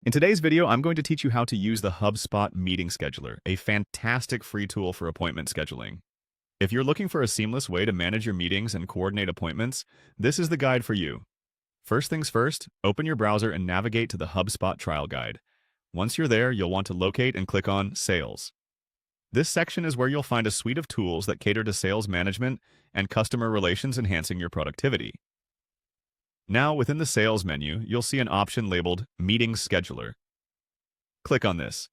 In today's video, I'm going to teach you how to use the HubSpot Meeting Scheduler, a fantastic free tool for appointment scheduling. If you're looking for a seamless way to manage your meetings and coordinate appointments, this is the guide for you. First things first, open your browser and navigate to the HubSpot trial guide. Once you're there, you'll want to locate and click on Sales. This section is where you'll find a suite of tools that cater to sales management and customer relations, enhancing your productivity. Now, within the Sales menu, you'll see an option labeled Meeting Scheduler. Click on this.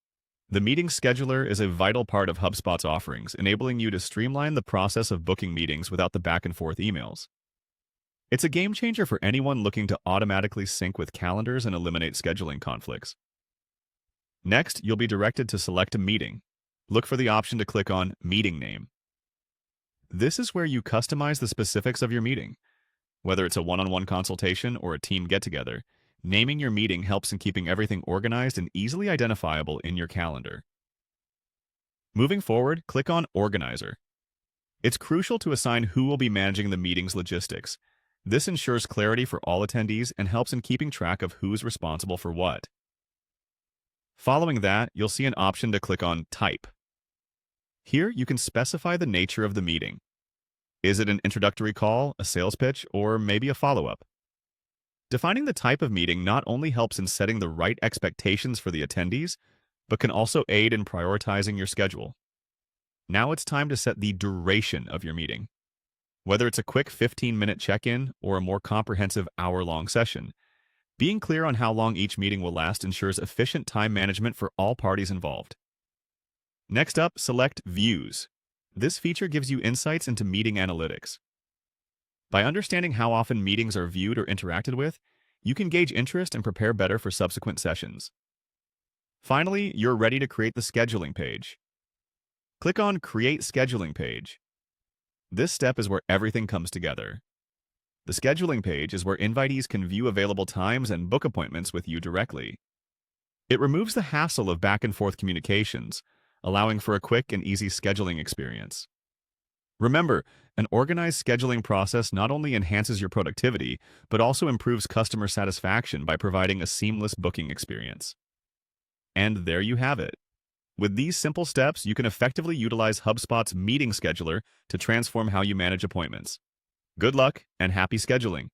The Meeting Scheduler is a vital part of HubSpot's offerings, enabling you to streamline the process of booking meetings without the back-and-forth emails. It's a game changer for anyone looking to automatically sync with calendars and eliminate scheduling conflicts. Next, you'll be directed to select a meeting. Look for the option to click on Meeting Name. This is where you customize the specifics of your meeting. Whether it's a one-on-one consultation or a team get-together, naming your meeting helps in keeping everything organized and easily identifiable in your calendar. Moving forward, click on Organizer. It's crucial to assign who will be managing the meeting's logistics. This ensures clarity for all attendees and helps in keeping track of who's responsible for what. Following that, you'll see an option to click on Type. Here, you can specify the nature of the meeting. Is it an introductory call, a sales pitch, or maybe a follow-up? Defining the type of meeting not only helps in setting the right expectations for the attendees, but can also aid in prioritizing your schedule. Now it's time to set the duration of your meeting. Whether it's a quick 15-minute check-in or a more comprehensive hour-long session, being clear on how long each meeting will last ensures efficient time management for all parties involved. Next up, select Views. This feature gives you insights into meeting analytics. By understanding how often meetings are viewed or interacted with, you can gauge interest and prepare better for subsequent sessions. Finally, you're ready to create the scheduling page. Click on Create Scheduling Page. This step is where everything comes together. The scheduling page is where invitees can view available times and book appointments with you directly. It removes the hassle of back-and-forth communications, allowing for a quick and easy scheduling experience. Remember, an organized scheduling process not only enhances your productivity, but also improves customer satisfaction by providing a seamless booking experience. And there you have it. With these simple steps, you can effectively utilize HubSpot's Meeting Scheduler to transform how you manage appointments. Good luck and happy scheduling!